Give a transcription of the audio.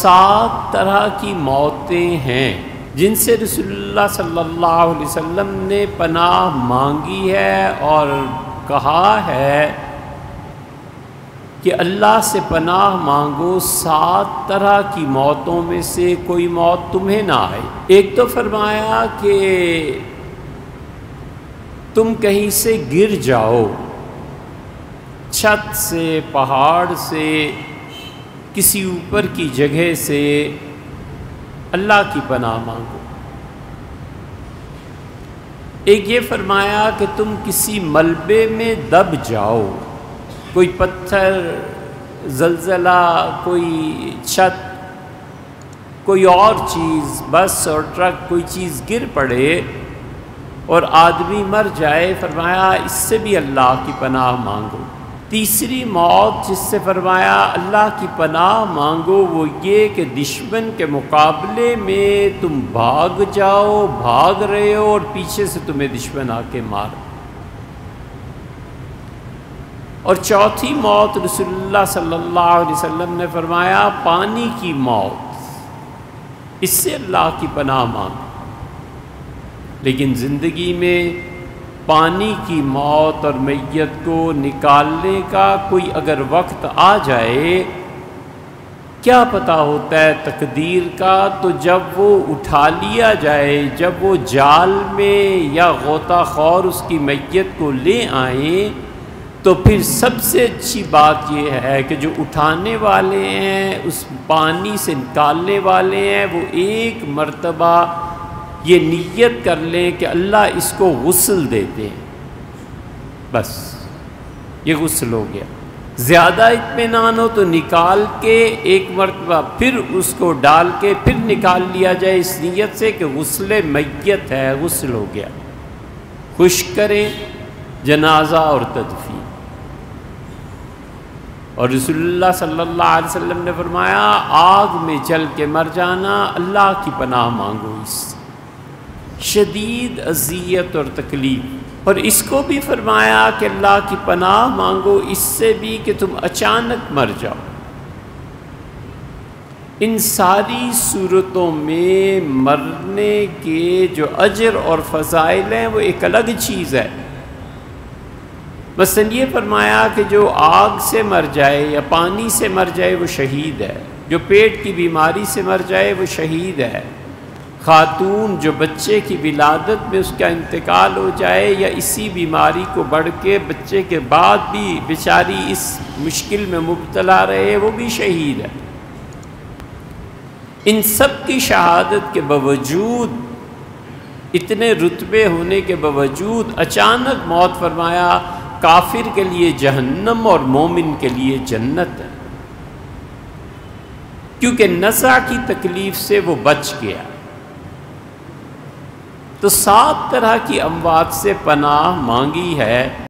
7 طرح کی موتیں ہیں جن سے رسول اللہ صلی اللہ علیہ وسلم نے پناہ مانگی ہے اور کہا ہے کہ اللہ سے پناہ مانگو 7 طرح کی موتوں میں سے کوئی موت تمہیں نہ آئے۔ ایک تو فرمایا کہ تم کہیں سے گر جاؤ، چھت سے، پہاڑ سے، کسی اوپر کی جگہ سے، اللہ کی پناہ مانگو۔ ایک یہ فرمایا کہ تم کسی ملبے میں دب جاؤ، کوئی پتھر، زلزلہ، کوئی چھت، کوئی اور چیز، بس اور ٹرک، کوئی چیز گر پڑے اور آدمی مر جائے، فرمایا اس سے بھی اللہ کی پناہ مانگو۔ تیسری موت جس سے فرمایا اللہ کی پناہ مانگو وہ یہ کہ دشمن کے مقابلے میں تم بھاگ جاؤ، بھاگ رہے ہو اور پیچھے سے تمہیں دشمن آ کے مار۔ اور چوتھی موت رسول اللہ صلی اللہ علیہ وسلم نے فرمایا پانی کی موت، اس سے اللہ کی پناہ مانگو۔ لیکن زندگی میں پانی کی موت اور میت کو نکالنے کا کوئی اگر وقت آ جائے، کیا پتہ ہوتا ہے تقدیر کا، تو جب وہ اٹھا لیا جائے، جب وہ جال میں یا غوطہ خور اس کی میت کو لے آئیں، تو پھر سب سے اچھی بات یہ ہے کہ جو اٹھانے والے ہیں، اس پانی سے نکالنے والے ہیں، وہ ایک مرتبہ یہ نیت کر لیں کہ اللہ اس کو غسل دیتے ہیں، بس یہ غسل ہو گیا۔ زیادہ اطمینان ہو تو نکال کے ایک مرتبہ پھر اس کو ڈال کے پھر نکال لیا جائے اس نیت سے کہ غسل میت ہے، غسل ہو گیا۔ خشک کریں جنازہ اور تدفین۔ اور رسول اللہ صلی اللہ علیہ وسلم نے فرمایا آگ میں جل کے مر جانا، اللہ کی پناہ مانگو اس سے، شدید اذیت اور تکلیف۔ اور اس کو بھی فرمایا کہ اللہ کی پناہ مانگو اس سے بھی کہ تم اچانک مر جاؤ۔ ان ساری صورتوں میں مرنے کے جو اجر اور فضائل ہیں وہ ایک الگ چیز ہے۔ مثلا یہ فرمایا کہ جو آگ سے مر جائے یا پانی سے مر جائے وہ شہید ہے، جو پیٹ کی بیماری سے مر جائے وہ شہید ہے، خاتون جو بچے کی ولادت میں اس کا انتقال ہو جائے یا اسی بیماری کو بڑھ کے بچے کے بعد بھی بیچاری اس مشکل میں مبتلا رہے وہ بھی شہید ہے۔ ان سب کی شہادت کے باوجود، اتنے رتبے ہونے کے باوجود اچانک موت فرمایا کافر کے لیے جہنم اور مومن کے لیے جنت ہے، کیونکہ نزع کی تکلیف سے وہ بچ گیا۔ تو 7 طرح کی اموات سے پناہ مانگی ہے۔